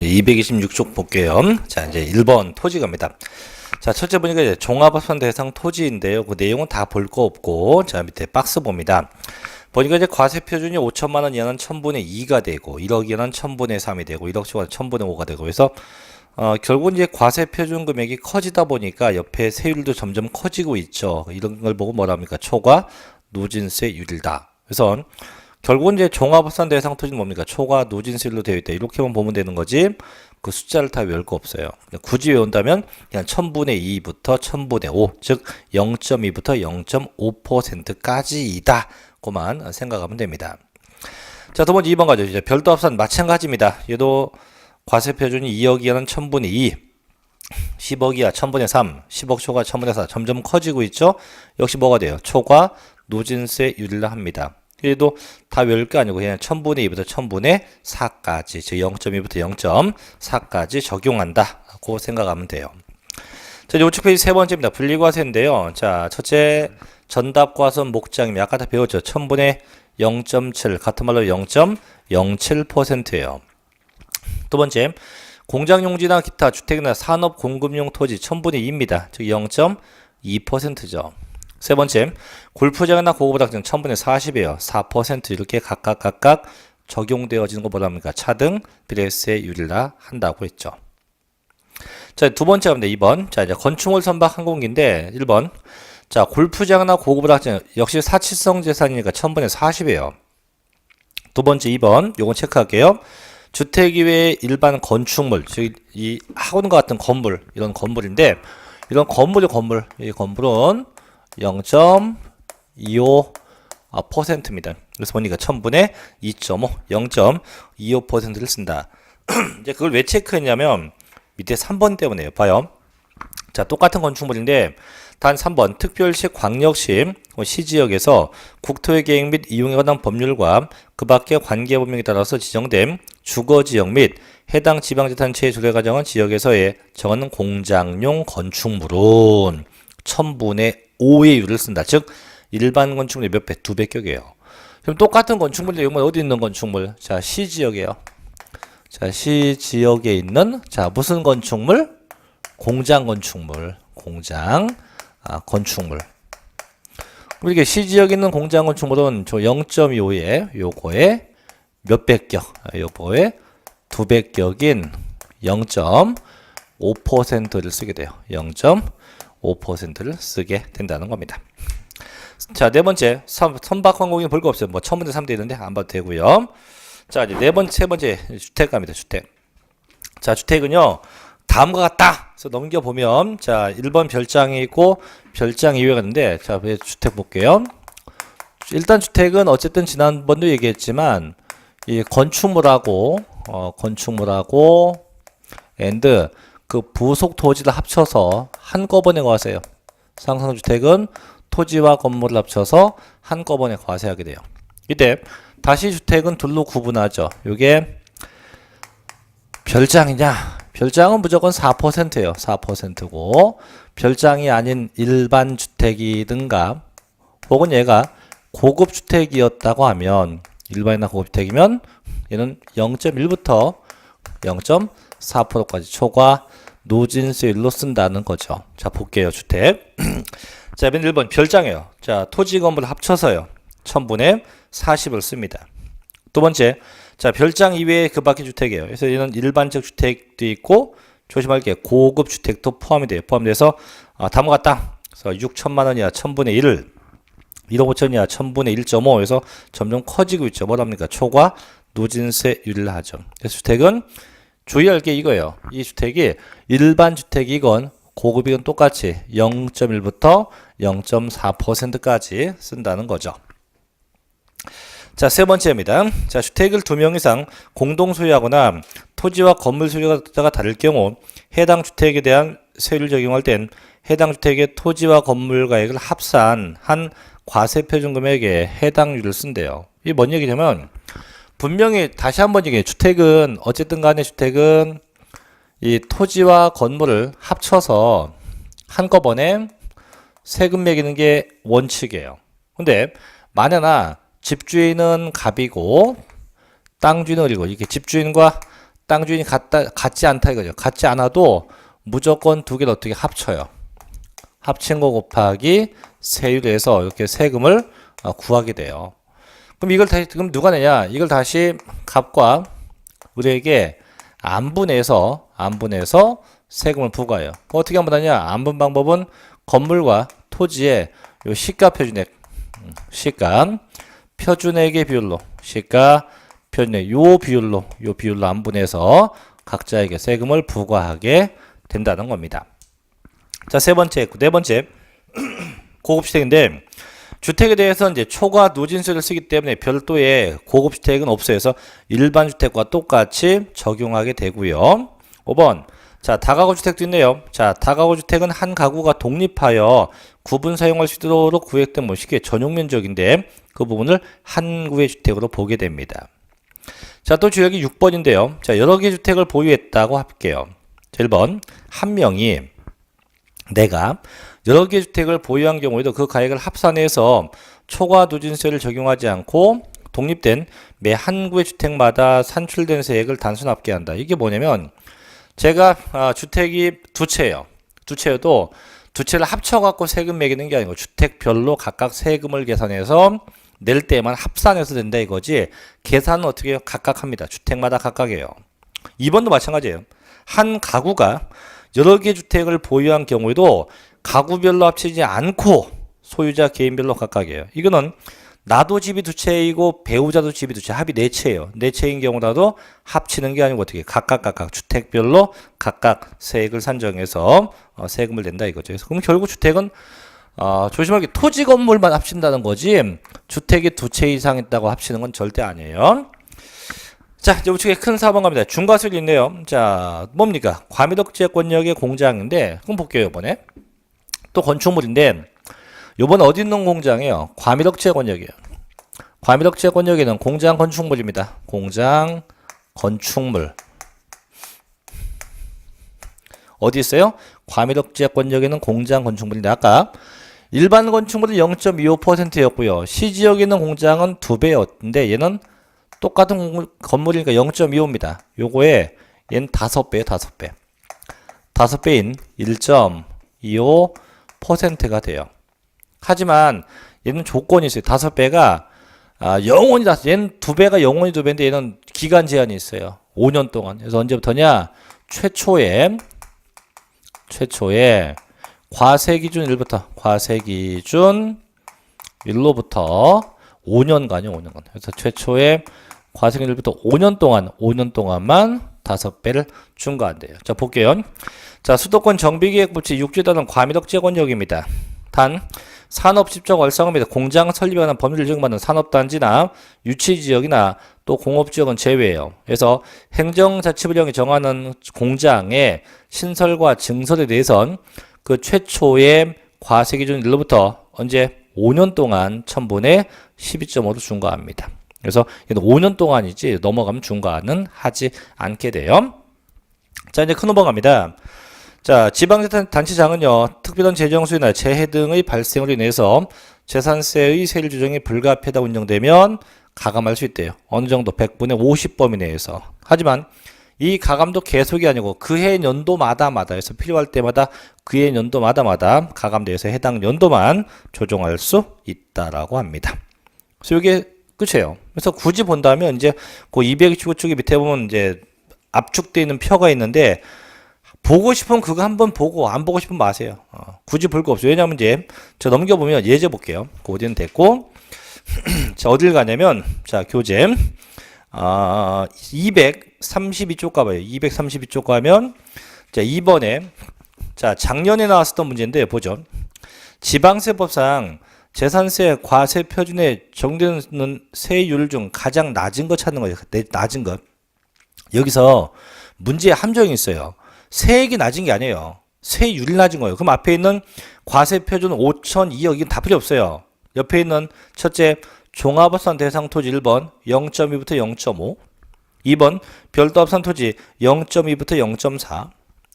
226쪽 볼게요. 자, 이제 1번 토지 갑니다. 자, 첫째 보니까 이제 종합합산 대상 토지인데요. 그 내용은 다 볼 거 없고, 자, 밑에 박스 봅니다. 보니까 이제 과세 표준이 5천만 원 이하는 1000분의 2가 되고, 1억 이하는 1000분의 3이 되고, 1억 초과는 1000분의 5가 되고, 그래서 결국 이제 과세 표준 금액이 커지다 보니까 옆에 세율도 점점 커지고 있죠. 이런 걸 보고 뭐라 합니까? 초과 누진세율이다. 그래서 결국은 이제 종합합산 대상 토지는 뭡니까? 초과 누진세율로 되어 있다. 이렇게만 보면 되는 거지. 그 숫자를 다 외울 거 없어요. 굳이 외운다면 그냥 1000분의 2부터 1000분의 5, 즉 0.2부터 0.5%까지이다. 그만 생각하면 됩니다. 자, 두 번째 2번 가죠. 이제 별도 합산 마찬가지입니다. 얘도 과세 표준이 2억 이하는 1000분의 2, 10억 이하 1000분의 3, 10억 초과 1000분의 4 점점 커지고 있죠. 역시 뭐가 돼요? 초과 누진세율이라 합니다. 그래도 다 외울 게 아니고 그냥 1000분의 2부터 1000분의 4까지, 즉 0.2부터 0.4까지 적용한다. 고 생각하면 돼요. 자, 이제 우측 페이지 세 번째입니다. 분리과세인데요. 자, 첫째 전답과선 목장이면 아까 다 배웠죠. 1000분의 0.7, 같은 말로 0.07%예요. 두 번째, 공장용지나 기타 주택이나 산업 공급용 토지 1000분의 2입니다. 즉 0.2%죠. 세 번째, 골프장이나 고급학장 1000분의 40이에요. 4% 이렇게 각각 적용되어지는 거 뭐라 합니까? 차등 비례세율이라 한다고 했죠. 자, 두 번째 갑니다. 2번. 자, 이제 건축물 선박 항공기인데 1번. 자, 골프장이나 고급학장 역시 사치성 재산이니까 1000분의 40이에요. 두 번째 2번. 요건 체크할게요. 주택 이외의 일반 건축물, 즉 이 학원과 같은 건물, 이런 건물인데 이런 건물이 이 건물은 0.25%입니다. 그래서 보니까 1000분의 2.5, 0.25%를 쓴다. 이제 그걸 왜 체크했냐면 밑에 3번 때문에요. 봐요. 자, 똑같은 건축물인데 단 3번 특별시 광역시 시지역에서 국토의 계획 및 이용에 관한 법률과 그 밖의 관계법령에 따라서 지정된 주거지역 및 해당 지방자치단체의 조례가 정한 지역에서의 정하는 공장용 건축물은 1000분의 5의 율을 쓴다. 즉 일반 건축물의 몇 배? 2배 격이에요. 그럼 똑같은 건축물 내용은 어디 있는 건축물? 자, 시지역이에요. 자, 시지역에 있는 자 무슨 건축물? 공장 건축물. 건축물. 이게 시지역에 있는 공장 건축물은 저 0.25에 요거에 몇 배 격? 요거에 2배 격인 0.5%를 쓰게 돼요. 0.5%를 쓰게 된다는 겁니다. 자, 네 번째 선박 항공기는 볼 거 없어요. 뭐 1000분의 3도 있는데 안 봐도 되고요. 자, 이제 세 번째 주택 갑니다. 주택. 자, 주택은요. 다음과 같다. 그래서 넘겨보면 자, 1번 별장이 있고 별장 이외가 있는데 자, 주택 볼게요. 일단 주택은 어쨌든 지난번도 얘기했지만 이 건축물하고 앤드 그 부속 토지를 합쳐서 한꺼번에 과세해요. 상승주택은 토지와 건물을 합쳐서 한꺼번에 과세하게 돼요. 이때 다시 주택은 둘로 구분하죠. 이게 별장이냐? 별장은 무조건 4%예요. 4%고 별장이 아닌 일반 주택이든가 혹은 얘가 고급 주택이었다고 하면 일반이나 고급 주택이면 얘는 0.1부터 0.4%까지 초과 누진세율로 쓴다는 거죠. 자, 볼게요. 주택. 자, 맨 1번 별장이에요. 자, 토지 건물을 합쳐서요. 1000분의 40을 씁니다. 두 번째, 자, 별장 이외의 그 밖의 주택이에요. 그래서 얘는 일반적 주택도 있고 조심할 게 고급 주택도 포함이 돼요. 포함돼서 다음과 같다. 그래서 6천만 원 이하 1000분의 1을 1억 5천 이하 1000분의 1.5 그래서 점점 커지고 있죠. 뭐랍니까? 초과 누진세율을 하죠. 그래서 주택은 주의할 게 이거예요. 이 주택이 일반 주택이건 고급이건 똑같이 0.1부터 0.4%까지 쓴다는 거죠. 자, 세 번째입니다. 자, 주택을 2명 이상 공동 소유하거나 토지와 건물 소유자가 다를 경우 해당 주택에 대한 세율을 적용할 땐 해당 주택의 토지와 건물 가액을 합산 한 과세 표준 금액에 해당률을 쓴대요. 이게 뭔 얘기냐면 분명히 다시 한번 얘기해요. 주택은 어쨌든 간에 주택은 이 토지와 건물을 합쳐서 한꺼번에 세금 매기는 게 원칙이에요. 근데 만약에 집주인은 갑이고 땅주인은 을이고 이게 집주인과 땅 주인이 같지 않다 이거죠. 같지 않아도 무조건 두 개를 어떻게 합쳐요. 합친 거 곱하기 세율을 해서 이렇게 세금을 구하게 돼요. 그럼 이걸 다시, 그럼 누가 내냐? 이걸 다시 값과 우리에게 안분해서 세금을 부과해요. 어떻게 하면 되냐? 안분 방법은 건물과 토지의 요 시가 표준액, 시가 표준액의 비율로, 시가 표준액 요 비율로 안분해서 각자에게 세금을 부과하게 된다는 겁니다. 자, 네 번째 고급주택인데 주택에 대해서 이제 초과 누진세를 쓰기 때문에 별도의 고급주택은 없어요. 그래서 일반 주택과 똑같이 적용하게 되고요. 5번. 자, 다가구 주택도 있네요. 자, 다가구 주택은 한 가구가 독립하여 구분 사용할 수 있도록 구획된 모식의 전용 면적인데 그 부분을 한 구의 주택으로 보게 됩니다. 자, 또 주역이 6번인데요. 자, 여러 개의 주택을 보유했다고 할게요. 자, 1번. 한 명이 내가 여러 개의 주택을 보유한 경우에도 그 가액을 합산해서 초과 누진세를 적용하지 않고 독립된 매 한 구의 주택마다 산출된 세액을 단순 합계한다. 이게 뭐냐면 제가 주택이 두 채예요. 두 채여도 두 채를 합쳐갖고 세금 매기는 게 아니고 주택별로 각각 세금을 계산해서 낼 때만 합산해서 된다 이거지 계산은 어떻게 해요? 각각 합니다. 주택마다 각각이에요. 2번도 마찬가지예요. 한 가구가 여러 개 주택을 보유한 경우에도 가구별로 합치지 않고 소유자 개인별로 각각이에요. 이거는 나도 집이 두 채이고 배우자도 집이 두 채, 합이 네 채예요. 네 채인 경우라도 합치는 게 아니고 어떻게 각각 주택별로 각각 세액을 산정해서 세금을 낸다 이거죠. 그래서 그럼 결국 주택은 조심하게 토지 건물만 합친다는 거지 주택이 두 채 이상 있다고 합치는 건 절대 아니에요. 자, 이제 우측에 큰 4번 갑니다. 중과수율이 있네요. 자, 뭡니까? 과미덕지역 권역의 공장인데 그럼 볼게요. 이번에 또 건축물인데 요번에 어디 있는 공장이에요? 과미덕지역 권역이에요. 과미덕지역 권역에는 공장 건축물입니다. 공장 건축물 어디 있어요? 과미덕지역 권역에는 공장 건축물인데 아까 일반 건축물은 0.25%였고요. 시지역에 있는 공장은 2배였는데 얘는 똑같은 건물이니까 0.25입니다. 요거에 얘는 5배예요. 5배. 5배인 1.25%가 돼요. 하지만 얘는 조건이 있어요. 5배가 영원히 얘는 2배가 영원히 2배인데 얘는 기간 제한이 있어요. 5년 동안. 그래서 언제부터냐? 최초에 과세 기준 1부터 과세 기준 1로부터 5년간이요. 5년간. 그래서 최초에 과세 기준 1부터 5년 동안만 5배를 중과한대요. 자, 볼게요. 자, 수도권 정비계획부지 육지도는 과미덕지역 권역입니다. 단 산업집적 활성화입니다. 공장 설립에 관한 법률을 적용받는 산업단지나 유치지역이나 또 공업지역은 제외예요. 그래서 행정자치부령이 정하는 공장의 신설과 증설에 대해선 그 최초의 과세기준 1로부터 언제 5년 동안 1000분의 12.5로 중과합니다. 그래서 얘는 5년 동안이지 넘어가면 중과는 하지 않게 돼요. 자, 이제 큰 5번 갑니다. 자, 지방자치단체장은요, 특별한 재정수이나 재해 등의 발생으로 인해서 재산세의 세율 조정이 불가피하다 운영되면 가감할 수 있대요. 어느 정도 100분의 50 범위 내에서. 하지만 이 가감도 계속이 아니고 그해 연도마다 해서 필요할 때마다 그해 연도마다 가감대에서 해당 연도만 조정할 수 있다라고 합니다. 그래서 이게 끝이에요. 그래서 굳이 본다면 이제 그 229쪽에 밑에 보면 이제 압축되어 있는 표가 있는데 보고 싶으면 그거 한번 보고 안 보고 싶으면 마세요. 굳이 볼 거 없어요. 왜냐면 이제 저 넘겨보면 예제 볼게요. 그 어디는 됐고 자, 어딜 가냐면 자, 교재 232쪽 가봐요. 232쪽 가면 자, 2번에 자, 작년에 나왔었던 문제인데 보죠. 지방세법상 재산세 과세 표준에 적용되는 세율 중 가장 낮은 거 찾는 거예요. 낮은 것. 여기서 문제에 함정이 있어요. 세액이 낮은 게 아니에요. 세율이 낮은 거예요. 그럼 앞에 있는 과세 표준 5,002억 이건 다 필요 없어요. 옆에 있는 첫째 종합합산 대상 토지 1번 0.2부터 0.5 2번 별도합산 토지 0.2부터 0.4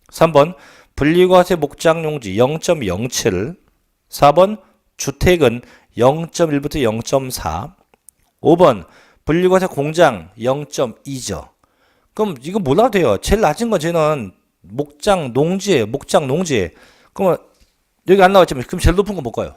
3번 분리과세 목장용지 0.07 4번 주택은 0.1부터 0.4 5번 분리과세 공장 0.2죠. 그럼 이거 몰라도 돼요. 제일 낮은 건 쟤는 목장 농지에 목장 농지에. 그러면 여기 안 나왔지만 그럼 제일 높은 건 뭘까요?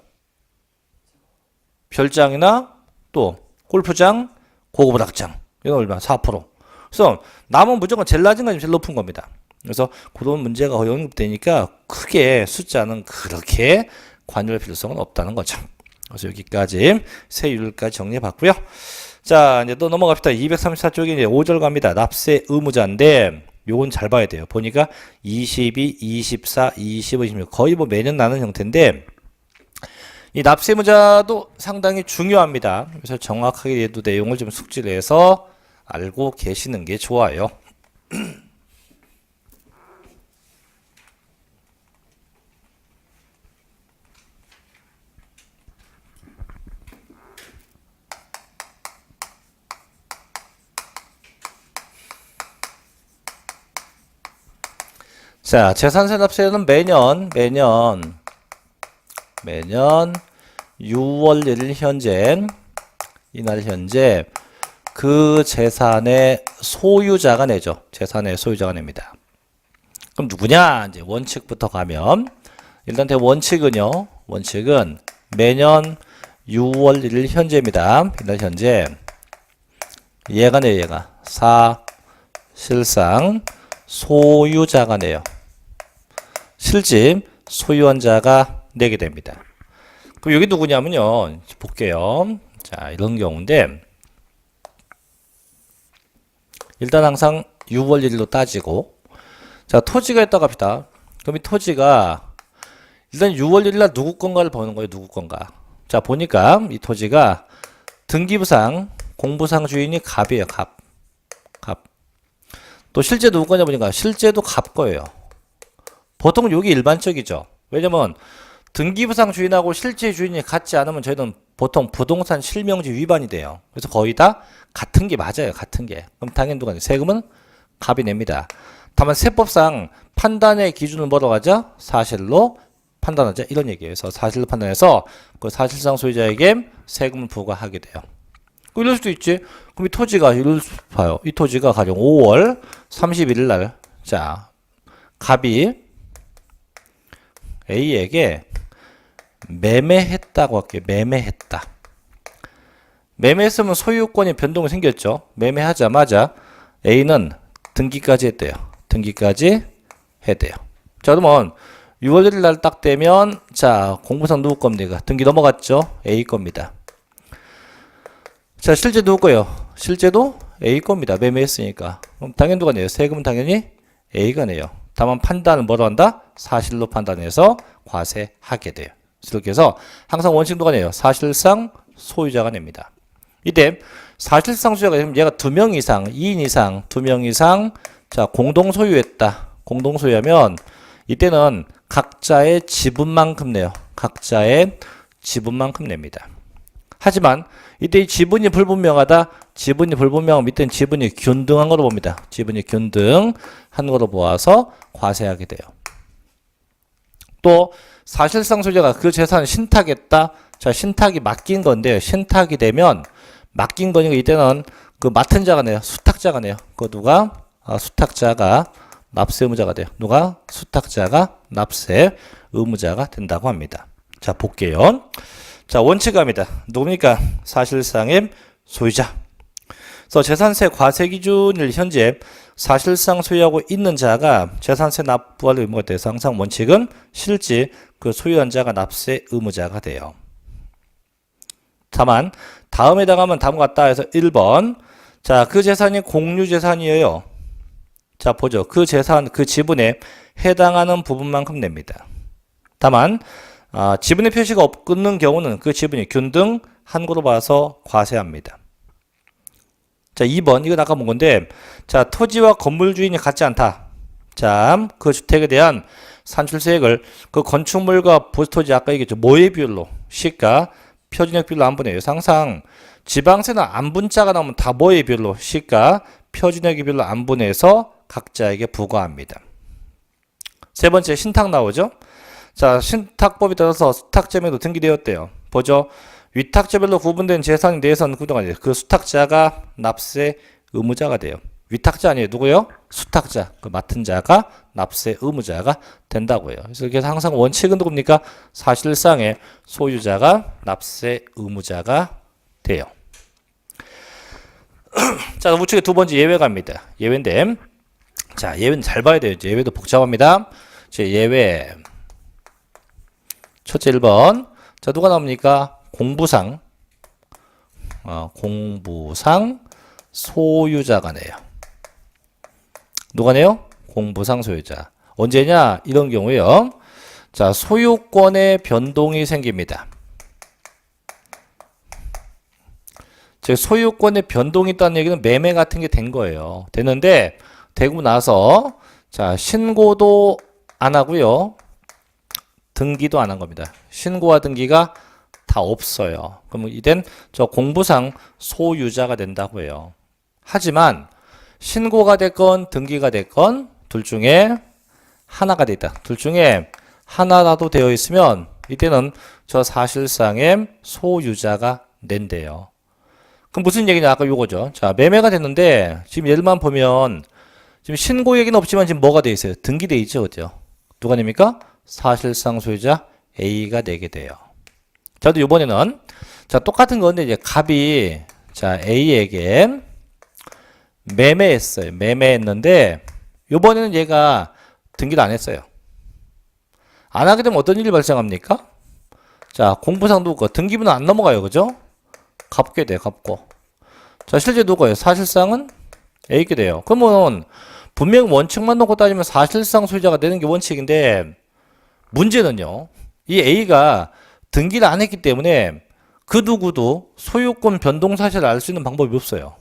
별장이나 또 골프장, 고급 오락장. 이건 얼마? 4%. 그래서 남은 무조건 제일 낮은 건 제일 높은 겁니다. 그래서 그런 문제가 거의 언급되니까 크게 숫자는 그렇게 관여할 필요성은 없다는 거죠. 그래서 여기까지 세율까지 정리해 봤고요. 자, 이제 또 넘어갑시다. 234쪽에 이제 5절 갑니다. 납세 의무자인데 요건 잘 봐야 돼요. 보니까 22, 24, 25, 26 거의 뭐 매년 나는 형태인데 이 납세 의무자도 상당히 중요합니다. 그래서 정확하게 얘도 내용을 좀 숙지를 해서 알고 계시는 게 좋아요. 자, 재산세 납세는 매년 6월 1일 현재 이날 현재 그 재산의 소유자가 내죠. 재산의 소유자가 냅니다. 그럼 누구냐? 이제 원칙부터 가면 일단 원칙은요. 원칙은 매년 6월 1일 현재입니다. 이날 현재 얘가 내요. 얘가 사실상 소유자가 내요. 실집 소유한 자가 내게 됩니다. 그럼 여기 누구냐면요. 볼게요. 자, 이런 경우인데 일단 항상 6월 1일로 따지고 자, 토지가 있다고 합시다. 그럼 이 토지가 일단 6월 1일 날 누구 건가를 보는 거예요. 누구 건가. 자, 보니까 이 토지가 등기부상 공부상 주인이 갑이에요. 갑. 또 실제 누구 거냐 보니까 실제도 갑 거예요. 보통 여기 일반적이죠. 왜냐면 등기부상 주인하고 실제 주인이 같지 않으면 저희는 보통 부동산 실명지 위반이 돼요. 그래서 거의 다 같은 게 맞아요. 같은 게. 그럼 당연히 누가 세금은 갑이 냅니다. 다만 세법상 판단의 기준을 뭐로 가죠? 사실로 판단하자 이런 얘기예요. 그래서 사실로 판단해서 그 사실상 소유자에게 세금을 부과하게 돼요. 이럴 수도 있지. 그럼 이 토지가 이럴 수 봐요. 이 토지가 가령 5월 31일 날 자, 갑이 A에게 매매했다고 할게요. 매매했다. 매매했으면 소유권이 변동이 생겼죠. 매매하자마자 A는 등기까지 했대요. 등기까지 해대요. 자, 그러면 6월 1일 날 딱 되면 자, 공부상 누구 겁니까? 등기 넘어갔죠. A 겁니다. 자, 실제 누구 거예요? 실제도 A 겁니다. 매매했으니까. 그럼 당연히 누가 내요? 세금은 당연히 A가 내요. 다만 판단을 뭐로 한다? 사실로 판단해서 과세하게 돼요. 이렇게 해서 항상 원칙 누가 내요? 사실상 소유자가 냅니다. 이때 사실상 소유자가 되면 얘가 2명 이상, 2인 이상, 2명 이상 자, 공동 소유했다. 공동 소유하면 이때는 각자의 지분만큼 내요. 각자의 지분만큼 냅니다. 하지만 이때 이 지분이 불분명하다. 지분이 불분명하면 이때는 지분이 균등한 거로 봅니다. 지분이 균등한 거로 보아서 과세하게 돼요. 또 사실상 소유자가 그 재산을 신탁했다. 자, 신탁이 맡긴 건데요. 신탁이 되면 맡긴 거니까 이때는 그 맡은 자가 내요. 수탁자가 내요. 그 누가? 수탁자가 납세 의무자가 돼요. 누가? 수탁자가 납세 의무자가 된다고 합니다. 자, 볼게요. 자, 원칙합니다. 누굽니까? 사실상의 소유자. 그래서 재산세 과세 기준을 현재 사실상 소유하고 있는 자가 재산세 납부할 의무가 돼서 항상 원칙은 실제 그 소유한 자가 납세 의무자가 돼요. 다만 다음에다가 하면 다음과 같다 해서 1번 자, 그 재산이 공유재산이에요. 자, 보죠. 그 재산, 그 지분에 해당하는 부분만큼 냅니다. 다만 지분의 표시가 없는 경우는 그 지분이 균등한 거로 봐서 과세합니다. 자, 2번 이건 아까 본 건데 자, 토지와 건물 주인이 같지 않다. 자, 그 주택에 대한 산출세액을 그 건축물과 부토지 아까 얘기했죠. 모의 비율로 시가 표준액 비율로 안 분해요. 항상 지방세는 안분자가 나오면 다 모의 비율로 시가 표준액 비율로 안 분해서 각자에게 부과합니다. 세 번째 신탁 나오죠. 자, 신탁법에 따라서 수탁점에도 등기되었대요. 보죠. 위탁자별로 구분된 재산에 대해서는 그동안 그 수탁자가 납세 의무자가 돼요. 위탁자 아니에요. 누구요? 수탁자. 그 맡은 자가 납세 의무자가 된다고요. 그래서 항상 원칙은 누굽니까? 사실상의 소유자가 납세 의무자가 돼요. 자, 우측에 두 번째 예외 갑니다. 예외인데, 자, 예외는 잘 봐야 돼요. 예외도 복잡합니다. 제 예외. 첫째 1번. 자, 누가 나옵니까? 공부상. 공부상 소유자가 내요. 누가 내요? 공부상 소유자. 언제냐? 이런 경우에요. 자, 소유권의 변동이 생깁니다. 즉 소유권의 변동이 있다는 얘기는 매매 같은 게 된 거예요. 되는데 되고 나서 자, 신고도 안 하고요. 등기도 안 한 겁니다. 신고와 등기가 다 없어요. 그럼 이젠 저 공부상 소유자가 된다고 해요. 하지만 신고가 됐건 등기가 됐건 둘 중에 하나가 돼 있다. 둘 중에 하나라도 되어 있으면 이때는 저 사실상의 소유자가 된대요. 그럼 무슨 얘기냐? 아까 요거죠. 자, 매매가 됐는데 지금 예를만 보면 지금 신고 얘기는 없지만 지금 뭐가 돼 있어요? 등기돼 있죠, 그죠? 누가 냅니까? 사실상 소유자 A가 내게 돼요. 자, 또 이번에는 자, 똑같은 건데 이제 갑이 자, A에게 매매했어요. 매매했는데 이번에는 얘가 등기를 안 했어요. 안 하게 되면 어떤 일이 발생합니까? 자, 공부상 누구 등기부는 안 넘어가요, 그죠? 갚게 돼요, 갚고. 자, 실제 누구예요? 사실상은 A게 돼요. 그러면 분명 원칙만 놓고 따지면 사실상 소유자가 되는 게 원칙인데 문제는요. 이 A가 등기를 안 했기 때문에 그 누구도 소유권 변동 사실을 알 수 있는 방법이 없어요.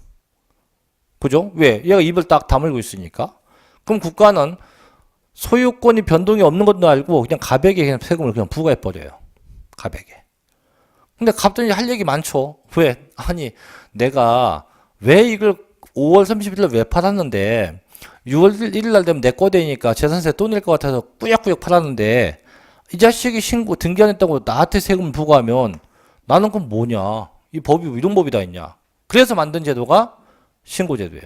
그죠? 왜? 얘가 입을 딱 다물고 있으니까. 그럼 국가는 소유권이 변동이 없는 것도 알고 그냥 갑에게 그냥 세금을 그냥 부과해 버려요. 갑에게. 근데 갑자기 할 얘기 많죠. 왜? 아니, 내가 왜 이걸 5월 30일 날 왜 팔았는데 6월 1일 날 되면 내 거 되니까 재산세 또 낼 것 같아서 꾸역꾸역 팔았는데 이 자식이 신고 등기 안 했다고 나한테 세금을 부과하면 나는 그럼 뭐냐? 이 법이 이런 법이 다 있냐? 그래서 만든 제도가 신고제도예요.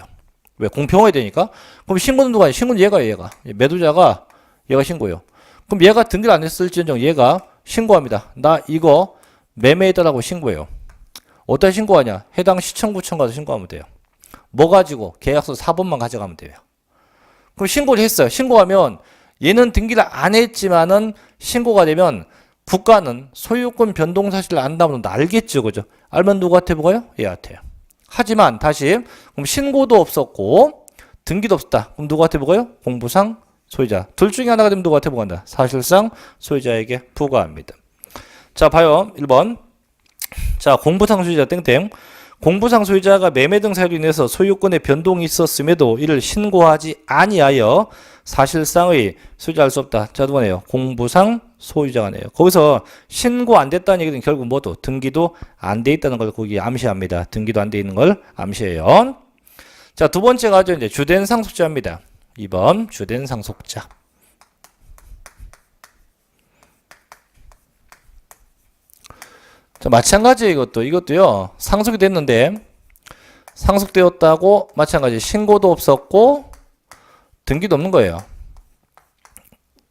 왜? 공평해야 되니까. 그럼 신고는 누가 해? 신고는 얘가. 매도자가 얘가 신고해요. 그럼 얘가 등기를 안 했을지언정 얘가 신고합니다. 나 이거 매매했다라고 신고해요. 어디다 신고하냐? 해당 시청구청 가서 신고하면 돼요. 뭐 가지고? 계약서 4번만 가져가면 돼요. 그럼 신고를 했어요. 신고하면 얘는 등기를 안 했지만은 신고가 되면 국가는 소유권 변동 사실을 안다면 알겠죠, 그죠? 알면 누구한테 보고요? 얘한테요. 하지만 다시 그럼 신고도 없었고 등기도 없었다. 그럼 누구한테 보고요? 공부상 소유자. 둘 중에 하나가 되면 누구한테 보고한다? 사실상 소유자에게 부과합니다. 자, 봐요. 1번. 자, 공부상 소유자 땡땡. 공부상 소유자가 매매 등 사유로 인해서 소유권의 변동이 있었음에도 이를 신고하지 아니하여 사실상의 소유자 알 수 없다. 자, 두 번에요. 공부상 소유자가 네요. 거기서 신고 안 됐다는 얘기는 결국 뭐도 등기도 안 돼 있다는 걸 거기 암시합니다. 등기도 안 돼 있는 걸 암시해요. 자, 두 번째 가죠. 이제 주된 상속자입니다. 2번 주된 상속자. 자, 마찬가지예요. 이것도요. 상속이 됐는데 상속되었다고 마찬가지 신고도 없었고 등기도 없는 거예요.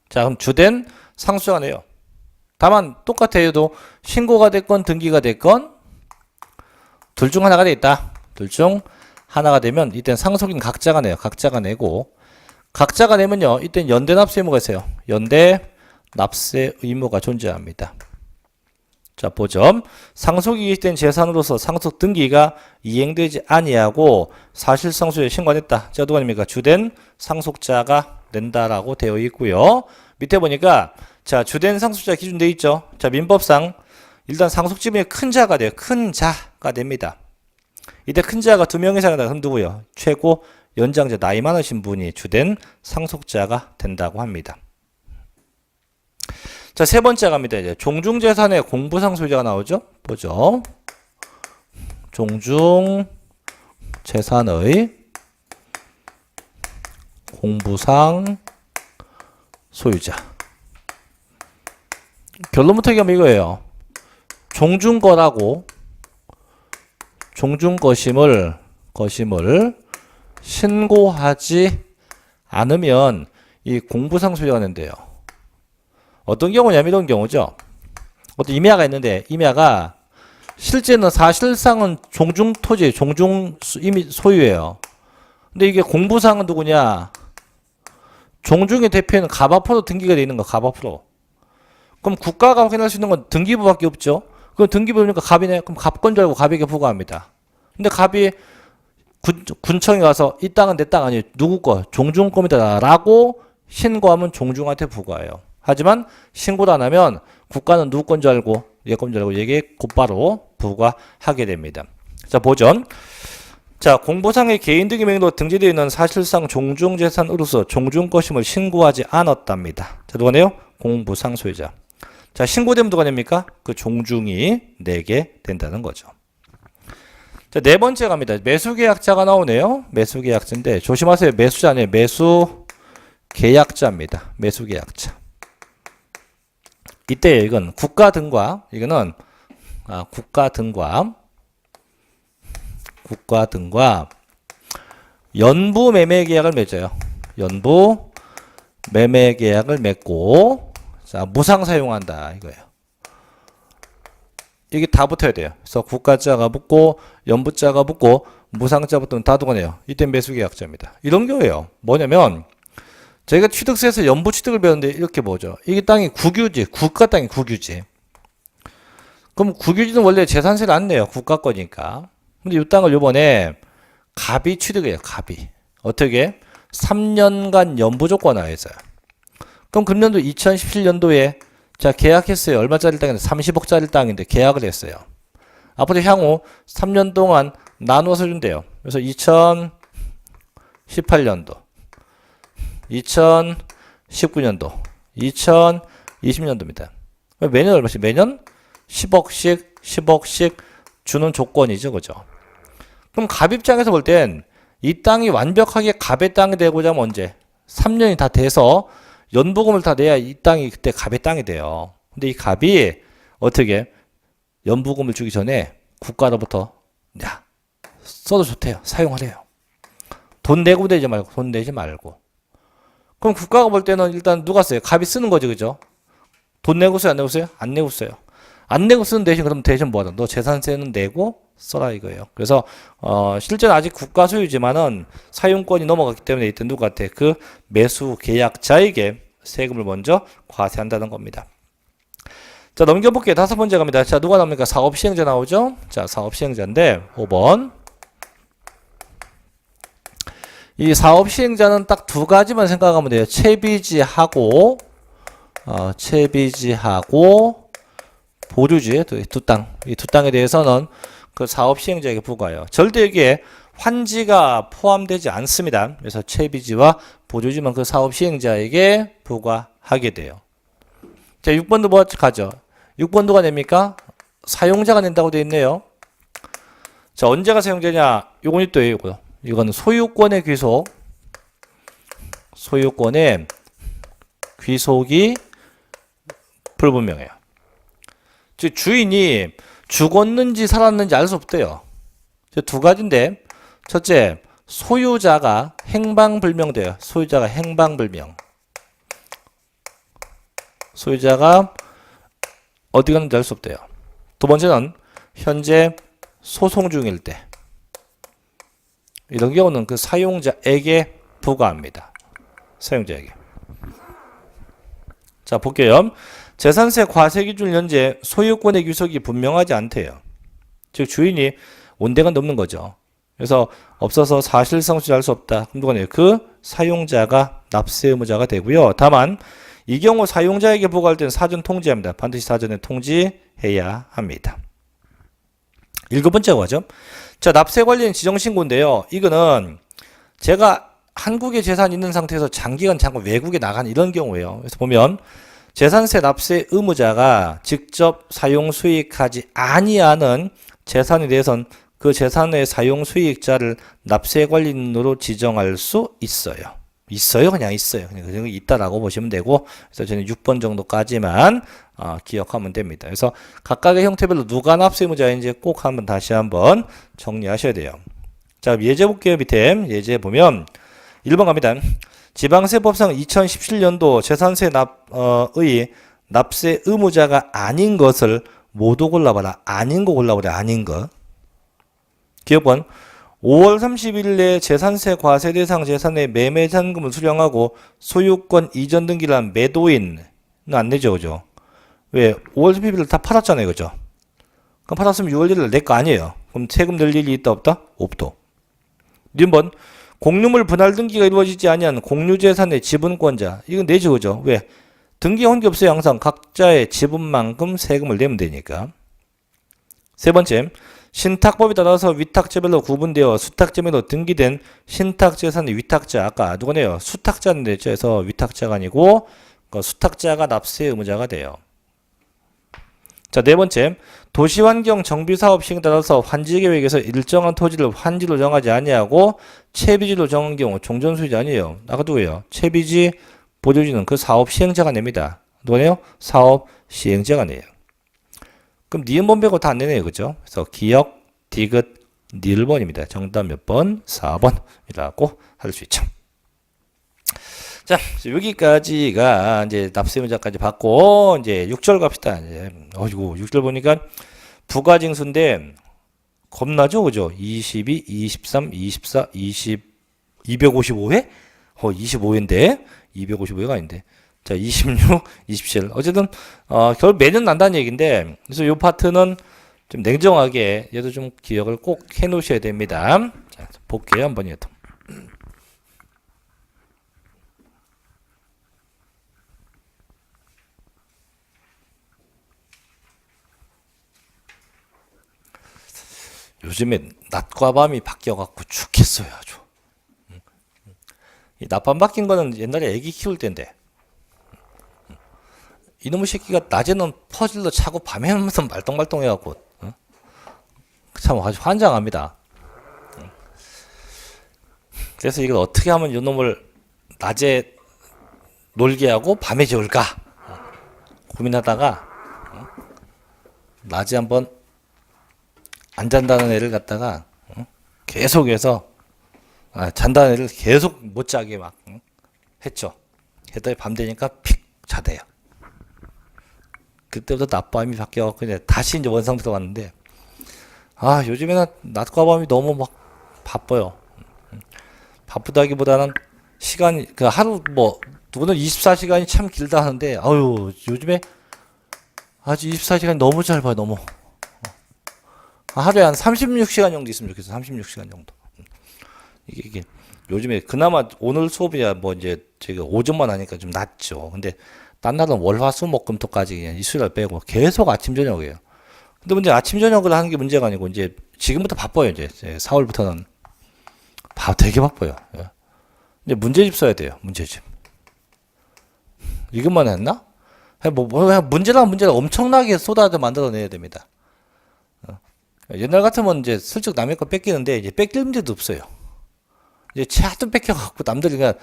자, 그럼 주된 상속자가 네요. 다만 똑같아요. 신고가 됐건 등기가 됐건 둘 중 하나가 돼 있다. 둘 중 하나가 되면 이때는 상속인 각자가 내요. 각자가 내고 각자가 내면요. 이때는 연대 납세 의무가 있어요. 연대 납세 의무가 존재합니다. 자, 보점. 상속이 개시된 재산으로서 상속 등기가 이행되지 아니하고 사실상 소유에 신고했다. 자, 누가 냅니까? 주된 상속자가 낸다라고 되어 있고요. 밑에 보니까 자, 주된 상속자 기준 되어 있죠. 자, 민법상 일단 상속 지분이 큰 자가 돼요. 큰 자가 됩니다. 이때 큰 자가 2명 이상이다. 그럼 누구요? 최고 연장자 나이 많으신 분이 주된 상속자가 된다고 합니다. 자, 세 번째 갑니다. 이제 종중재산의 공부상 소유자가 나오죠. 보죠. 종중재산의 공부상 소유자. 결론부터 얘기하면 이거예요. 종중거라고 종중거심을 신고하지 않으면 이 공부상수유가 된대요. 어떤 경우냐면 이런 경우죠. 어떤 임야가 있는데 임야가 실제는 사실상은 종중토지, 이미 소유예요. 근데 이게 공부상은 누구냐? 종중의 대표는 갑 앞으로 등기가 되어 있는 거, 갑 앞으로. 그럼 국가가 확인할 수 있는 건 등기부밖에 없죠. 그럼 등기부니까 갑이네. 그럼 갑건 줄 알고 갑에게 부과합니다. 근데 갑이 군청에 가서 이 땅은 내 땅 아니에요. 누구 거? 종중 겁니다. 라고 신고하면 종중한테 부과해요. 하지만 신고도 안 하면 국가는 누구 건 줄 알고 얘 건 줄 알고 얘게 곧바로 부과하게 됩니다. 자, 보전. 자, 공보상의 개인 등기 명의로 등재되어 있는 사실상 종중재산으로서 종중 것임을 신고하지 않았답니다. 자, 누가네요? 공부상 소유자. 자, 신고되면 누가 냅니까? 그 종중이 내게 된다는 거죠. 자, 네 번째 갑니다. 매수계약자가 나오네요. 매수계약자인데 조심하세요. 매수자 아니에요. 매수계약자입니다. 매수계약자. 이때 이건 국가 등과 이거는 국가 등과 연부 매매 계약을 맺어요. 연부 매매 계약을 맺고 자, 무상 사용한다 이거예요. 이게 다 붙어야 돼요. 그래서 국가자가 붙고 연부자가 붙고 무상자 붙으면 다 들어가네요. 이때 매수계약자입니다. 이런 경우예요. 뭐냐면 저희가 취득세에서 연부 취득을 배웠는데 이렇게 보죠. 이게 땅이 국유지, 국가 땅이 국유지. 그럼 국유지는 원래 재산세를 안 내요. 국가 거니까. 근데 이 땅을 요번에 갑이 취득해요. 갑이. 어떻게? 3년간 연부 조건 하에서요. 그럼 금년도 2017년도에 자, 계약했어요. 얼마짜리 땅인데 30억짜리 땅인데 계약을 했어요. 앞으로 향후 3년 동안 나누어서 준대요. 그래서 2018년도, 2019년도, 2020년도입니다. 매년 얼마씩? 매년 10억씩 주는 조건이죠. 그죠? 그럼 갑 입장에서 볼 땐 이 땅이 완벽하게 갑의 땅이 되고자 하면 언제? 3년이 다 돼서 연부금을 다 내야 이 땅이 그때 갑의 땅이 돼요. 근데 이 갑이 어떻게 연부금을 주기 전에 국가로부터 야 써도 좋대요. 사용하래요. 돈 내고 되지 말고 돈 내지 말고. 그럼 국가가 볼 때는 일단 누가 써요? 갑이 쓰는 거지, 그죠? 돈 내고 써요, 안 내고 써요? 안 내고 써요. 안 내고 쓰는 대신 그럼 대신 뭐하다? 너 재산세는 내고 써라 이거예요. 그래서 실제는 아직 국가 소유지만은 사용권이 넘어갔기 때문에 일단 누구한테 그 매수 계약자에게 세금을 먼저 과세한다는 겁니다. 자, 넘겨볼게요. 다섯 번째 갑니다. 자, 누가 나옵니까? 사업시행자 나오죠? 자, 사업시행자인데 5번. 이 사업시행자는 딱 두 가지만 생각하면 돼요. 채비지하고 보류지 두 땅. 이 두 땅에 대해서는 그 사업시행자에게 부과해요. 절대 여기에 환지가 포함되지 않습니다. 그래서 채비지와 보류지만 그 사업시행자에게 부과하게 돼요. 자, 6번도 뭐 가죠? 6번 누가 냅니까? 사용자가 낸다고 되어 있네요. 자, 언제가 사용자냐? 요건 또 이거요. 이건 소유권의 귀속. 소유권의 귀속이 불분명해요. 즉 주인이 죽었는지 살았는지 알 수 없대요. 두 가지인데 첫째, 소유자가 행방불명돼요. 소유자가 행방불명. 소유자가 어디 갔는지 알 수 없대요. 두 번째는 현재 소송 중일 때. 이런 경우는 그 사용자에게 부과합니다. 사용자에게. 자, 볼게요. 재산세 과세 기준 현재 소유권의 귀속이 분명하지 않대요. 즉 주인이 온대가 넘는 거죠. 그래서 없어서 사실상 수지할 수 없다. 그럼 누가네요? 그 사용자가 납세 의무자가 되고요. 다만 이 경우 사용자에게 부과할 때는 사전 통지합니다. 반드시 사전에 통지해야 합니다. 일곱 번째가 뭐죠? 자, 납세 관련 지정신고인데요. 이거는 제가 한국에 재산이 있는 상태에서 장기간 잠깐 외국에 나간 이런 경우예요. 그래서 보면 재산세 납세 의무자가 직접 사용 수익하지 아니하는 재산에 대해서는 그 재산의 사용 수익자를 납세 관리인으로 지정할 수 있어요. 그냥 있어요. 그냥 있다라고 보시면 되고, 그래서 저는 6번 정도까지만 기억하면 됩니다. 그래서 각각의 형태별로 누가 납세 의무자인지 꼭 한번 다시 한번 정리하셔야 돼요. 자, 예제 볼게요. 밑에 예제 보면 1번 갑니다. 지방세법상 2017년도 재산세 의 납세 의무자가 아닌 것을 모두 골라봐라. 아닌 거 골라보라. 아닌 거. 기억번 5월 30일 내 재산세 과세 대상 재산의 매매 잔금을 수령하고 소유권 이전 등기를 한 매도인은 안 내죠. 그죠? 왜? 5월 30일 다 팔았잖아요. 그죠? 그럼 팔았으면 6월 1일 내 거 아니에요. 그럼 세금 낼 일이 있다 없다? 없다. 2번 공유물 분할 등기가 이루어지지 아니한 공유재산의 지분권자. 이건 내죠. 그죠? 왜? 등기 혼기 없어요. 항상 각자의 지분만큼 세금을 내면 되니까. 세 번째, 신탁법에 따라서 위탁자별로 구분되어 수탁자별로 등기된 신탁재산의 위탁자. 아까 누구네요? 수탁자인데 그래서 위탁자가 아니고 수탁자가 납세 의무자가 돼요. 자, 네 번째, 도시환경 정비사업 시행에 따라서 환지계획에서 일정한 토지를 환지로 정하지 아니하고 채비지로 정한 경우 종전수익이 아니에요. 아까 누구예요? 채비지 보조지는 그 사업 시행자가 냅니다. 누구네요? 사업 시행자가 내요. 그럼 니은번 빼고 다 안 내네요. 그죠? 그래서 기역, 디귿, 니을번입니다. 정답 몇 번? 4번이라고 할 수 있죠. 자, 여기까지가 이제 납세 의무자까지 받고 이제 6절 갑시다. 이제 어이구 6절 보니까 부가징수인데 겁나죠, 그죠? 22, 23, 24, 20, 255회? 25회인데 255회가 아닌데. 자, 26, 27. 어쨌든 결국 매년 난다는 얘기인데 그래서 이 파트는 좀 냉정하게 얘도 좀 기억을 꼭 해놓으셔야 됩니다. 자, 볼게요, 한번 얘도. 요즘에 낮과 밤이 바뀌어갖고 죽겠어요, 아주. 이 낮밤 바뀐 거는 옛날에 애기 키울 때인데, 이놈의 새끼가 낮에는 퍼즐로 차고 밤에는 무슨 말똥말똥 해갖고, 참 아주 환장합니다. 그래서 이걸 어떻게 하면 이놈을 낮에 놀게 하고 밤에 재울까? 고민하다가, 낮에 한번 안 잔다는 애를 갖다가 계속해서 잔다는 애를 계속 못 자게 막 했죠. 했더니 밤 되니까 픽 자대요. 그때부터 낮밤이 바뀌어갖고 이제 다시 이제 원상태로 왔는데 요즘에는 낮과 밤이 너무 막 바빠요. 바쁘다기보다는 시간이 그 하루 뭐 누구는 24시간이 참 길다 하는데 요즘에 아주 24시간이 너무 짧아요. 너무. 하루에 한 36시간 정도 있으면 좋겠어. 36시간 정도. 이게 요즘에 그나마 오늘 수업이야 뭐 이제 제가 오전만 하니까 좀 낫죠. 근데 딴 날은 월화수목금토까지 그냥 이수를 빼고 계속 아침 저녁이에요. 근데 문제 아침 저녁을 하는 게 문제가 아니고 이제 지금부터 바빠요. 이제 4월부터는 되게 바빠요. 이제 문제집 써야 돼요. 문제집. 이것만 했나? 문제랑 엄청나게 쏟아져 만들어내야 됩니다. 옛날 같으면 이제 슬쩍 남의 거 뺏기는데 이제 뺏길 문제도 없어요. 이제 차도 뺏겨갖고 남들이 그냥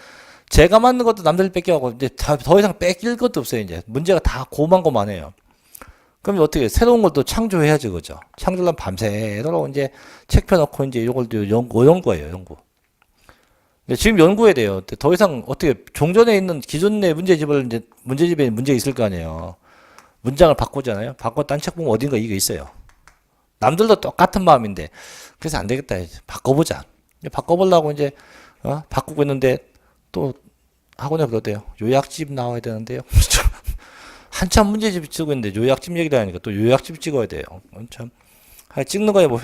제가 맞는 것도 남들이 뺏겨갖고 이제 더 이상 뺏길 것도 없어요. 이제 문제가 다 고만고만해요. 그럼 어떻게 새로운 걸 또 창조해야죠, 그죠? 창조하려면 밤새도록 이제 책 펴놓고 이제 이걸 또 연구예요, 연구. 근데 지금 연구해야 돼요. 더 이상 어떻게 종전에 있는 기존의 문제집을 이제 문제집에 문제 있을 거 아니에요. 문장을 바꾸잖아요. 바꿔 딴 책 보면 어딘가 이게 있어요. 남들도 똑같은 마음인데 그래서 안 되겠다. 이제 바꿔보자. 바꿔보려고 이제 바꾸고 있는데 또 학원에 그러대요. 요약집 나와야 되는데요. 한참 문제집 쓰고 있는데 요약집 얘기를 하니까 또 요약집 찍어야 돼요. 참 찍는 거에 뭐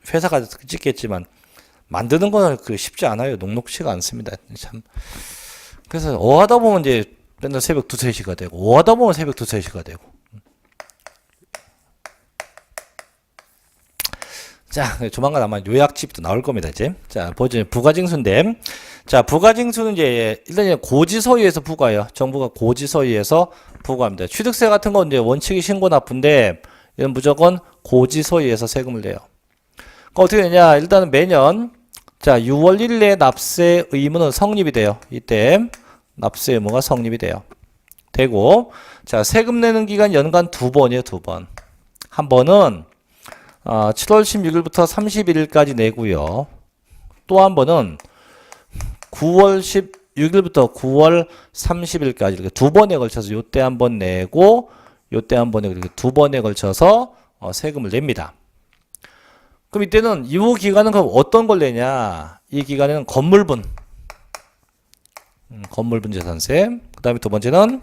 회사가 찍겠지만 만드는 거는 쉽지 않아요. 녹록치가 않습니다. 참 그래서 하다 보면 이제 맨날 새벽 2, 3시가 되고 하다 보면 새벽 2, 3시가 되고. 자, 조만간 아마 요약집도 나올 겁니다, 이제. 자, 보죠. 부가징수인데. 자, 부가징수는 이제, 일단 고지서유에서 부과해요. 정부가 고지서유에서 부과합니다. 취득세 같은 건 이제 원칙이 신고 납부인데, 이건 무조건 고지서유에서 세금을 내요. 그럼 어떻게 되냐. 일단은 매년, 자, 6월 1일에 납세 의무는 성립이 돼요. 이때, 납세 의무가 성립이 돼요. 되고, 자, 세금 내는 기간 연간 2번이에요, 2번. 한 번은, 7월 16일부터 31일까지 내고요. 또 한 번은 9월 16일부터 9월 30일까지 이렇게 두 번에 걸쳐서 요때 한 번 내고 요때 한 번에 이렇게 두 번에 걸쳐서 세금을 냅니다. 그럼 이때는 이 기간은 그럼 어떤 걸 내냐? 이 기간에는 건물분, 건물분 재산세. 그 다음에 두 번째는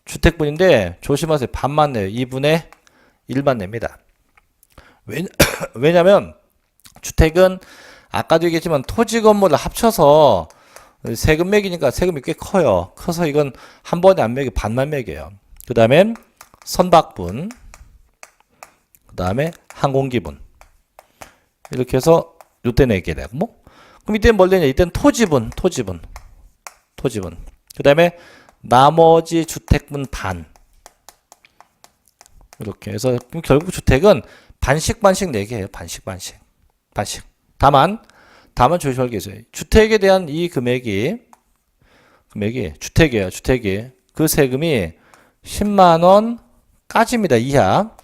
주택분인데 조심하세요. 반만 내요. 2분의 1만 냅니다. 왜냐면 주택은 아까도 얘기했지만 토지 건물을 합쳐서 세금 매기니까 세금이 꽤 커요. 커서 이건 한 번에 안 매기 반만 매겨요. 그 다음에 선박분, 그 다음에 항공기분. 이렇게 해서 요때 내게 되고 뭐. 그럼 이때는 뭘 내냐? 이때는 토지분. 그 다음에 나머지 주택분 반. 이렇게 해서 그럼 결국 주택은 반씩 내게 해요. 반씩. 다만 조심할 게 있어요. 주택에 대한 이 금액이 주택이에요. 그 세금이 10만 원까지입니다. 이하.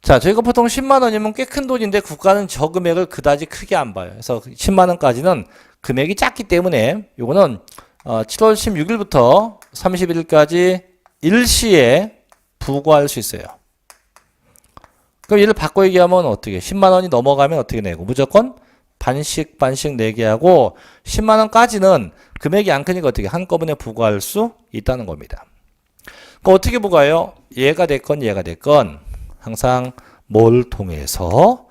자, 저희가 보통 10만 원이면 꽤 큰 돈인데 국가는 저 금액을 그다지 크게 안 봐요. 그래서 10만 원까지는 금액이 작기 때문에 요거는 7월 16일부터 31일까지 일시에 부과할 수 있어요. 그럼 얘를 바꿔 얘기하면 어떻게? 10만 원이 넘어가면 어떻게 내고? 무조건 반씩 내게 하고 10만 원까지는 금액이 안 크니까 어떻게 한꺼번에 부과할 수 있다는 겁니다. 그럼 어떻게 부과해요? 얘가 됐건 항상 뭘 통해서?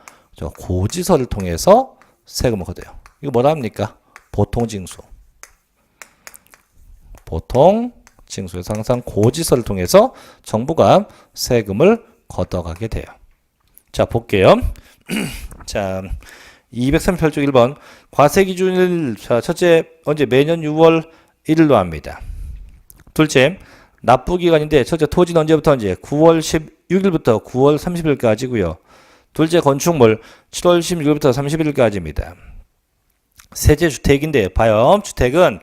고지서를 통해서 세금을 걷어요. 이거 뭐라 합니까? 보통징수에서 항상 고지서를 통해서 정부가 세금을 걷어가게 돼요. 자, 볼게요. 자, 238쪽 1번. 과세 기준일, 자, 첫째, 언제? 매년 6월 1일로 합니다. 둘째, 납부 기간인데, 첫째, 토지는 언제부터 언제? 9월 16일부터 9월 30일까지고요. 둘째, 건축물, 7월 16일부터 30일까지입니다. 셋째, 주택인데, 봐요. 주택은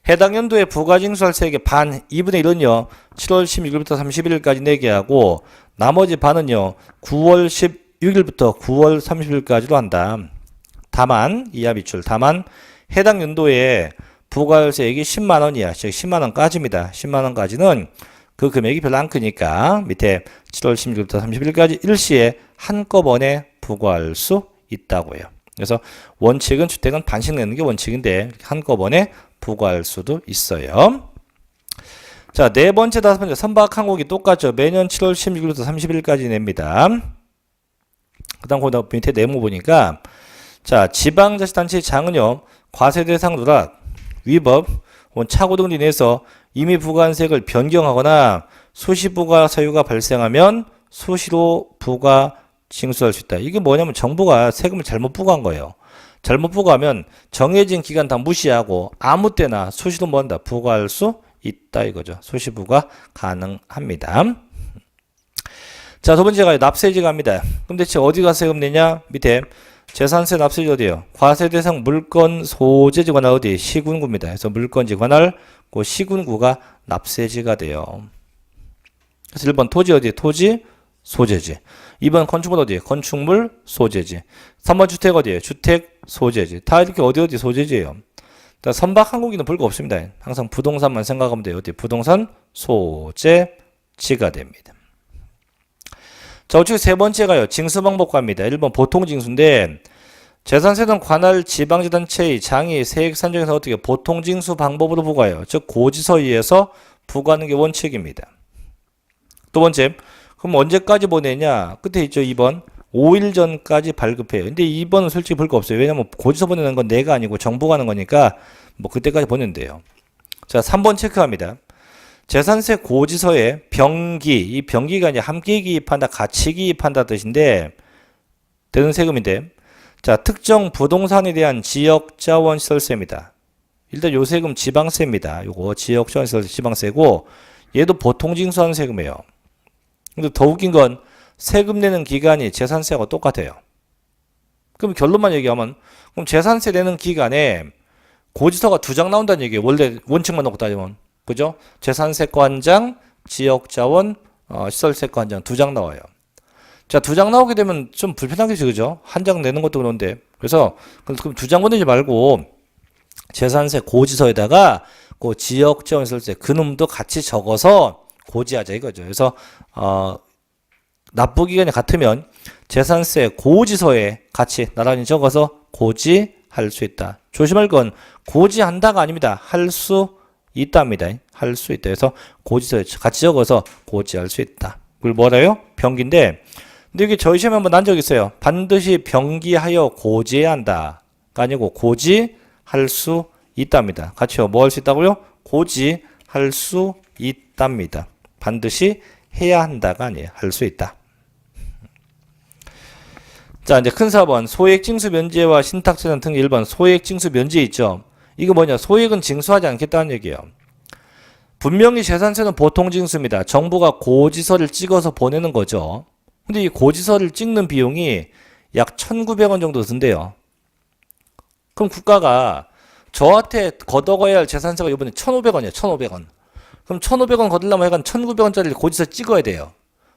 해당 연도에 부가징수할 세액의 반, 2분의 1은요, 7월 16일부터 31일까지 내게 하고, 나머지 반은요, 9월 16일부터 9월 30일까지로 한다. 다만, 이하 비출, 다만, 해당 연도에 부가세액이 10만 원이야. 즉, 10만 원까지입니다. 10만 원까지는 그 금액이 별로 안 크니까, 밑에 7월 16일부터 30일까지 일시에 한꺼번에 부과할 수 있다고요. 그래서 원칙은 주택은 반씩 내는 게 원칙인데, 한꺼번에 부과할 수도 있어요. 자, 네 번째, 다섯 번째, 선박 항공기 똑같죠. 매년 7월 16일부터 30일까지 냅니다. 그 다음, 거기다 밑에 네모 보니까, 자, 지방자치단체의 장은요, 과세 대상 누락, 위법, 착오 등으로 인해서 이미 부과한 세액을 변경하거나 수시 부과 사유가 발생하면 수시로 부과 징수할 수 있다. 이게 뭐냐면 정부가 세금을 잘못 부과한 거예요. 잘못 부과하면 정해진 기간 다 무시하고 아무 때나 수시로 뭐한다? 부과할 수 있다 이거죠. 수시 부과 가능합니다. 자, 두 번째가 납세지 갑니다. 그럼 대체 어디가 세금 내냐? 밑에 재산세 납세지 어디에요? 과세 대상 물건 소재지 관할 어디? 시군구입니다. 그래서 물건지 관할 그 시군구가 납세지가 돼요. 그래서 1번 토지 어디? 토지 소재지. 2번 건축물 어디? 건축물 소재지. 3번 주택 어디에? 주택 소재지. 다 이렇게 어디 소재지예요. 선박 항공기는 별거 없습니다. 항상 부동산만 생각하면 돼요. 어디? 부동산 소재지가 됩니다. 자, 우측 세 번째가요. 징수 방법 갑니다. 1번 보통 징수인데 재산세는 관할 지방자치단체의 장이 세액 산정에서 어떻게 보통 징수 방법으로 부과해요. 즉 고지서에 의해서 부과하는 게 원칙입니다. 두 번째, 그럼 언제까지 보내냐? 끝에 있죠. 2번. 5일 전까지 발급해요. 근데 2번은 솔직히 볼 거 없어요. 왜냐면 고지서 보내는 건 내가 아니고 정부가 하는 거니까 뭐 그때까지 보낸대요. 자, 3번 체크합니다. 재산세 고지서에 병기, 이 병기가 이제 함께 기입한다, 같이 기입한다 뜻인데 되는 세금인데, 자, 특정 부동산에 대한 지역자원시설세입니다. 일단 요 세금 지방세입니다. 요거 지역자원시설세 지방세고 얘도 보통징수하는 세금이에요. 근데 더 웃긴 건 세금 내는 기간이 재산세하고 똑같아요. 그럼 결론만 얘기하면 그럼 재산세 내는 기간에 고지서가 2장 나온다는 얘기예요. 원래 원칙만 놓고 따지면. 그죠? 재산세과 한 장, 지역자원 시설세과 한 장 2장 나와요. 자, 두 장 나오게 되면 좀 불편하겠죠, 그죠? 한 장 내는 것도 그런데. 그래서, 그럼 두 장 보내지 말고, 재산세 고지서에다가, 그 지역지원 있을 때 그놈도 같이 적어서 고지하자 이거죠. 그래서, 납부기간이 같으면 재산세 고지서에 같이 나란히 적어서 고지할 수 있다. 조심할 건 고지한다가 아닙니다. 할 수 있답니다. 할 수 있다. 그래서 고지서에 같이 적어서 고지할 수 있다. 그걸 뭐래요? 병기인데, 근데 이게 저희 시험에 한번 난 적 있어요. 반드시 병기하여 고지해야 한다가 아니고 고지할 수 있답니다. 같이요. 뭐 할 수 있다고요? 고지할 수 있답니다. 반드시 해야 한다가 아니에요. 할 수 있다. 자, 이제 큰 4번 소액징수 면제와 신탁재산 등기 1번 소액징수 면제 있죠. 이거 뭐냐? 소액은 징수하지 않겠다는 얘기예요. 분명히 재산세는 보통징수입니다. 정부가 고지서를 찍어서 보내는 거죠. 근데 이 고지서를 찍는 비용이 약 1,900원 정도 든대요. 그럼 국가가 저한테 걷어가야 할 재산세가 이번에 1,500원이에요. 1,500원. 그럼 1,500원 걷으려면 약간 1,900원짜리 고지서 찍어야 돼요.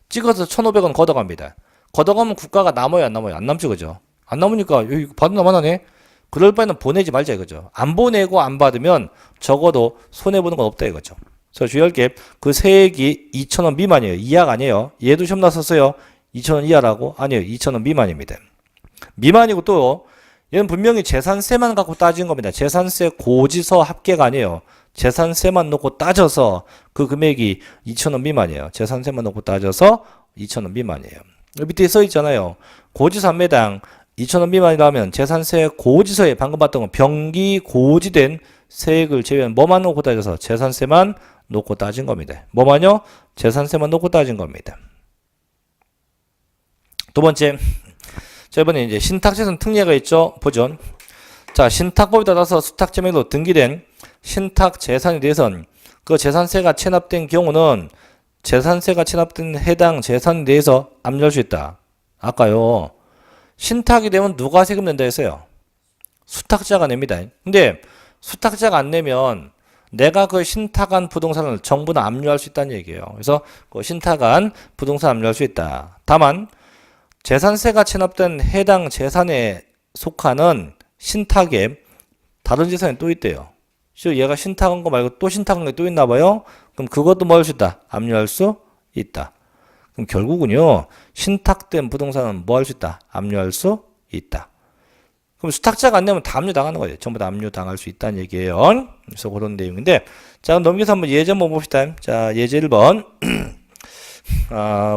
찍어서 1,500원 걷어갑니다. 걷어가면 국가가 남아요, 안 남아요? 안 남죠, 그죠? 안 남으니까 여기 받으나 마나네. 그럴 바에는 보내지 말자 이거죠. 안 보내고 안 받으면 적어도 손해보는 건 없다 이거죠. 그래서 주의할 게 그 세액이 2,000원 미만이에요. 이하가 아니에요. 얘도 시험 났었어요. 2,000원 이하라고? 아니에요. 2,000원 미만입니다. 미만이고 또 얘는 분명히 재산세만 갖고 따진 겁니다. 재산세 고지서 합계가 아니에요. 재산세만 놓고 따져서 그 금액이 2,000원 미만이에요. 재산세만 놓고 따져서 2,000원 미만이에요. 밑에 써 있잖아요. 고지서 한 매당 2,000원 미만이라면 재산세 고지서에 방금 봤던 건 병기 고지된 세액을 제외한 뭐만 놓고 따져서 재산세만 놓고 따진 겁니다. 뭐만요? 재산세만 놓고 따진 겁니다. 두 번째, 자 이번에 이제 신탁재산 특례가 있죠. 보죠. 자, 신탁법에 따라서 수탁제명으로 등기된 신탁재산에 대해서는 그 재산세가 체납된 경우는 재산세가 체납된 해당 재산에 대해서 압류할 수 있다. 아까요. 신탁이 되면 누가 세금 낸다 했어요? 수탁자가 냅니다. 근데 수탁자가 안 내면 내가 그 신탁한 부동산을 정부는 압류할 수 있다는 얘기예요. 그래서 그 신탁한 부동산 압류할 수 있다. 다만 재산세가 체납된 해당 재산에 속하는 신탁에 다른 재산이 또 있대요. 얘가 신탁한 거 말고 또 신탁한 게 또 있나 봐요. 그럼 그것도 뭐 할 수 있다? 압류할 수 있다. 그럼 결국은요. 신탁된 부동산은 뭐 할 수 있다? 압류할 수 있다. 그럼 수탁자가 안 내면 다 압류당하는 거예요. 전부 다 압류당할 수 있다는 얘기예요. 그래서 그런 내용인데 자 그럼 넘겨서 한번 예제 한번 봅시다. 자 예제 1번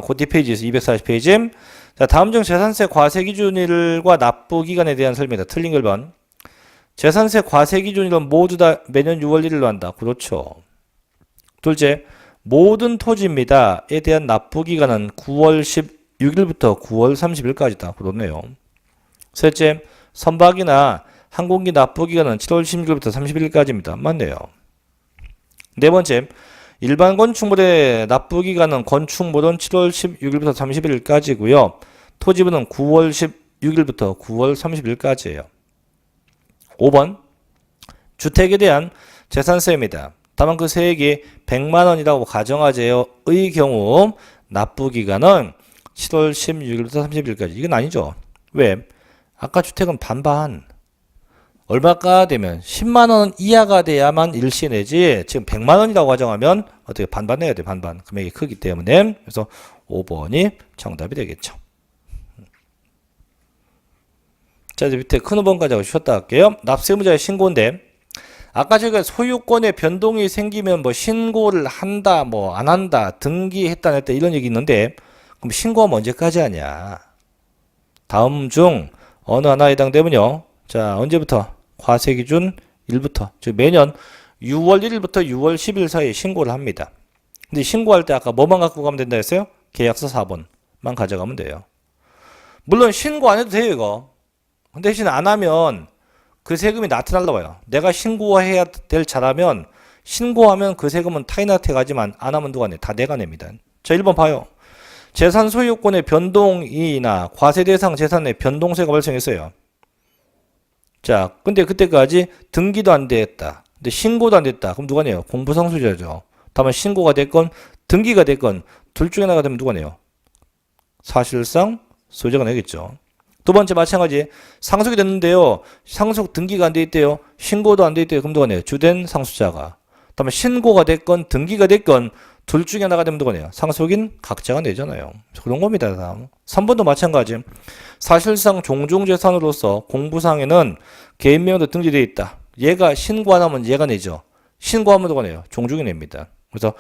그 뒷페이지에서 240페이지 자 다음 중 재산세 과세기준일과 납부기간에 대한 설명이다. 틀린 걸 1번 재산세 과세기준일은 모두 다 매년 6월 1일로 한다. 그렇죠. 둘째, 모든 토지입니다에 대한 납부기간은 9월 16일부터 9월 30일까지다. 그렇네요. 셋째, 선박이나 항공기 납부기간은 7월 16일부터 30일까지입니다. 맞네요. 네 번째, 일반 건축물의 납부기간은 건축물은 7월 16일부터 30일까지고요. 토지부는 9월 16일부터 9월 30일까지예요. 5번 주택에 대한 재산세입니다. 다만 그 세액이 100만 원이라고 가정하제의 경우 납부기간은 7월 16일부터 30일까지. 이건 아니죠. 왜? 아까 주택은 반반. 얼마가 되면 10만 원 이하가 돼야만 일시 내지 지금 100만 원이라고 가정하면 어떻게 반반 내야 돼. 반반. 금액이 크기 때문에. 그래서 5번이 정답이 되겠죠. 자, 이제 밑에 큰 5번까지 하고 쉬었다 할게요. 납세의무자의 신고인데 아까 저희가 소유권의 변동이 생기면 뭐 신고를 한다, 뭐 안 한다, 등기했다, 했다 이런 얘기 있는데 그럼 신고하면 언제까지 하냐? 다음 중 어느 하나에 해당되면요. 자, 언제부터? 과세기준 1부터. 즉 매년 6월 1일부터 6월 10일 사이에 신고를 합니다. 근데 신고할 때 아까 뭐만 갖고 가면 된다 했어요? 계약서 4번만 가져가면 돼요. 물론 신고 안 해도 돼요, 이거. 대신 안 하면 그 세금이 나타날라 봐요. 내가 신고해야 될 자라면 신고하면 그 세금은 타인한테 가지만 안 하면 누가 내? 다 내가 냅니다. 자, 1번 봐요. 재산 소유권의 변동이나 과세 대상 재산의 변동세가 발생했어요. 자, 근데 그때까지 등기도 안 됐다. 근데 신고도 안 됐다. 그럼 누가 내요? 공부상수자죠. 다만 신고가 됐건 등기가 됐건 둘 중에 하나가 되면 누가 내요? 사실상 소유자가 내겠죠. 두 번째 마찬가지 상속이 됐는데요. 상속 등기가 안 돼 있대요. 신고도 안 돼 있대요. 그럼 누가 내요? 주된 상속자가. 다음에 신고가 됐건 등기가 됐건 둘 중에 하나가 되면 누가 내요? 상속인 각자가 내잖아요. 그런 겁니다. 다음 3번도 마찬가지. 사실상 종중재산으로서 공부상에는 개인명의로 등재되어 있다. 얘가 신고 안 하면 얘가 내죠. 신고하면 누가 내요? 종중이 냅니다. 그래서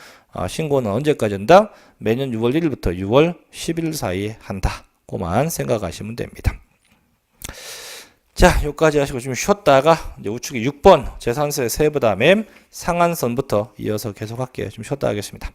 신고는 언제까지 한다? 매년 6월 1일부터 6월 10일 사이에 한다. 그만 생각하시면 됩니다. 자, 여기까지 하시고 좀 쉬었다가 이제 우측이 6번 재산세 세부 다음에 상한선부터 이어서 계속 할게요. 좀 쉬었다 하겠습니다.